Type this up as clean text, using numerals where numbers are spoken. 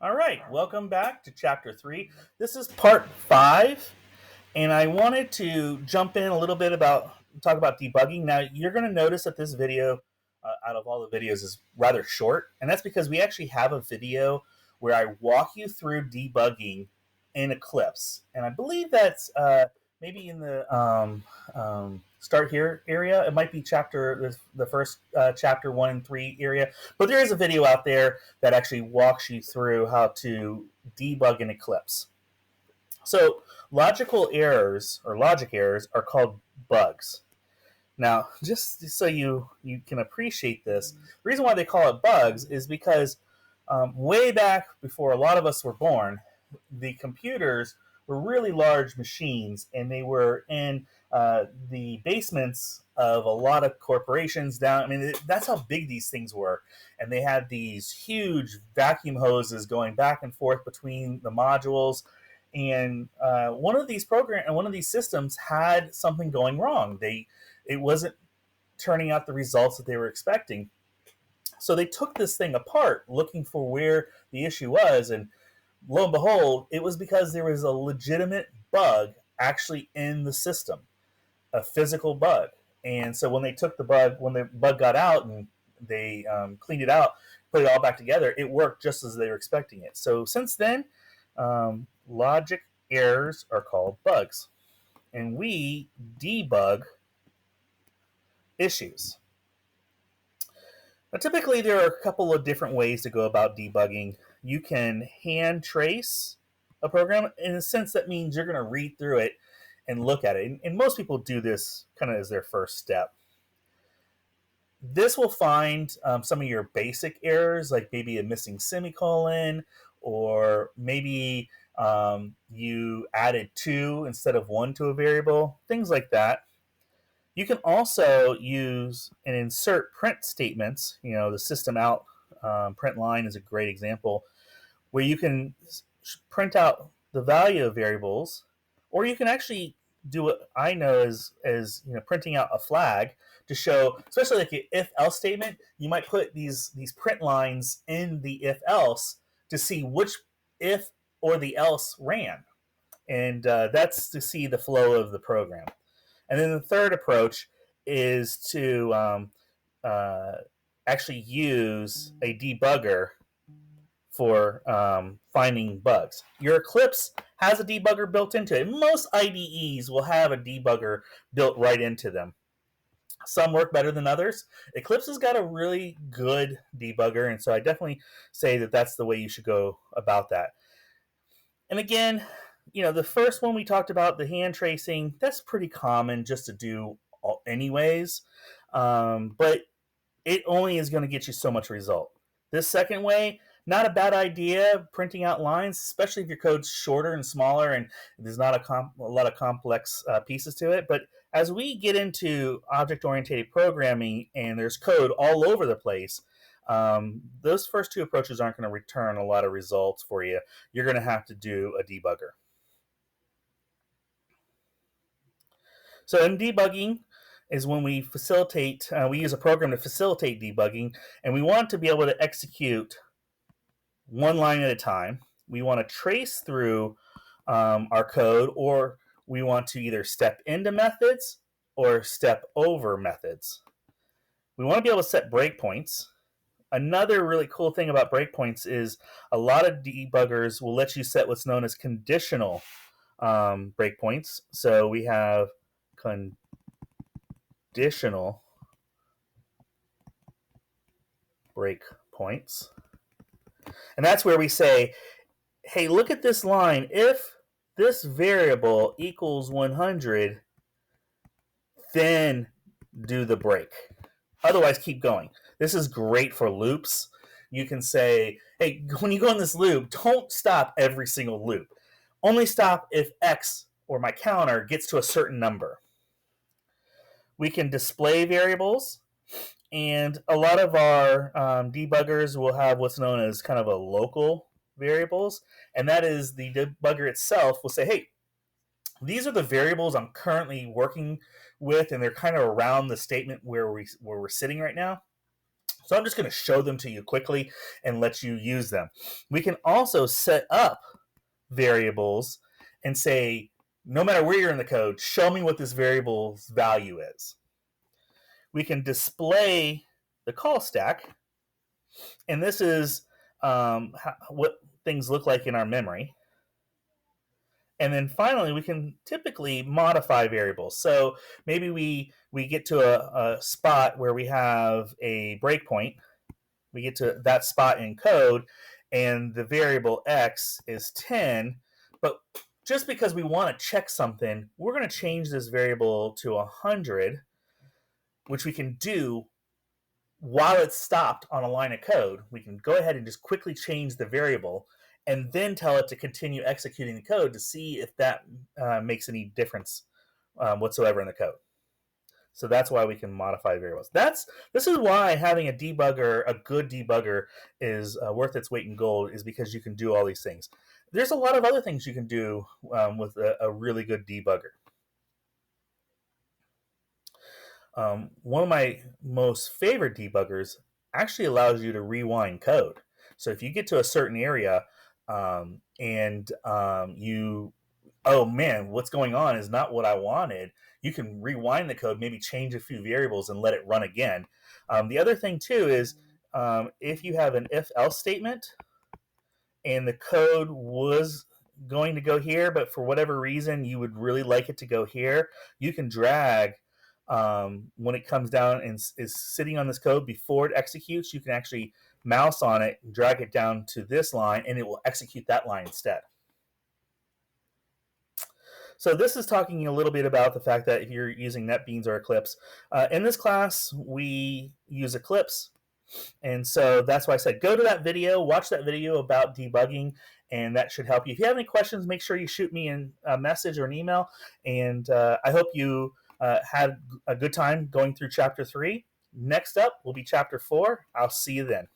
All right, welcome back to Chapter 3. This is Part 5, and I wanted to jump in a little bit talk about debugging. Now, you're going to notice that this video, out of all the videos, is rather short, and that's because we actually have a video where I walk you through debugging in Eclipse, and I believe that's maybe in the start here area. It might be the first chapter 1 and 3 area, but there is a video out there that actually walks you through how to debug in Eclipse. So logic errors are called bugs. Now, just so you can appreciate this, the reason why they call it bugs is because way back before a lot of us were born, the computers were really large machines, and they were in the basements of a lot of corporations down. I mean, that's how big these things were. And they had these huge vacuum hoses going back and forth between the modules. And one of these systems had something going wrong. It wasn't turning out the results that they were expecting. So they took this thing apart, looking for where the issue was, and lo and behold, it was because there was a legitimate bug actually in the system, a physical bug. And so when the bug got out and they cleaned it out, put it all back together, it worked just as they were expecting it. So since then, logic errors are called bugs, and we debug issues. Now, typically, there are a couple of different ways to go about debugging. You can hand trace a program. In a sense, that means you're going to read through it and look at it. And most people do this kind of as their first step. This will find some of your basic errors, like maybe a missing semicolon, or maybe you added 2 instead of 1 to a variable, things like that. You can also use and insert print statements. The system out print line is a great example, where you can print out the value of variables, or you can actually do what I know as printing out a flag to show, especially like an if-else statement. You might put these print lines in the if-else to see which if or the else ran, and that's to see the flow of the program. And then the third approach is to actually use a debugger for finding bugs. Your Eclipse has a debugger built into it. Most IDEs will have a debugger built right into them. Some work better than others. Eclipse has got a really good debugger, and so I definitely say that that's the way you should go about that. And again, the first one we talked about, the hand tracing, that's pretty common just to do anyways, but it only is going to get you so much result. This second way, not a bad idea, printing out lines, especially if your code's shorter and smaller and there's not a lot of complex pieces to it. But as we get into object-oriented programming and there's code all over the place, those first two approaches aren't going to return a lot of results for you. You're going to have to do a debugger. So in debugging is when we use a program to facilitate debugging, and we want to be able to execute one line at a time. We want to trace through our code, or we want to either step into methods or step over methods. We want to be able to set breakpoints. Another really cool thing about breakpoints is a lot of debuggers will let you set what's known as conditional breakpoints. So we have conditional breakpoints. And that's where we say, hey, look at this line. If this variable equals 100, then do the break. Otherwise, keep going. This is great for loops. You can say, hey, when you go in this loop, don't stop every single loop. Only stop if X, or my counter, gets to a certain number. We can display variables, and a lot of our debuggers will have what's known as kind of a local variables, and that is the debugger itself will say, hey, these are the variables I'm currently working with, and they're kind of around the statement where we're sitting right now. So I'm just going to show them to you quickly and let you use them. We can also set up variables and say, no matter where you're in the code, show me what this variable's value is. We can display the call stack, and this is what things look like in our memory. And then finally, we can typically modify variables. So maybe we get to a spot where we have a breakpoint. We get to that spot in code, and the variable x is 10. But just because we want to check something, we're going to change this variable to 100, which we can do while it's stopped on a line of code. We can go ahead and just quickly change the variable and then tell it to continue executing the code to see if that makes any difference whatsoever in the code. So that's why we can modify variables. This is why having a debugger, a good debugger, is worth its weight in gold, is because you can do all these things. There's a lot of other things you can do with a really good debugger. One of my most favorite debuggers actually allows you to rewind code. So if you get to a certain area and oh man, what's going on is not what I wanted, you can rewind the code, maybe change a few variables and let it run again. The other thing too is if you have an if-else statement and the code was going to go here, but for whatever reason you would really like it to go here, you can drag when it comes down and is sitting on this code before it executes, you can actually mouse on it and drag it down to this line, and it will execute that line instead. So this is talking a little bit about the fact that if you're using NetBeans or Eclipse, in this class we use Eclipse, and so that's why I said go to that video, watch that video about debugging, and that should help you. If you have any questions, make sure you shoot me a message or an email, and I hope you had a good time going through Chapter 3. Next up will be Chapter 4. I'll see you then.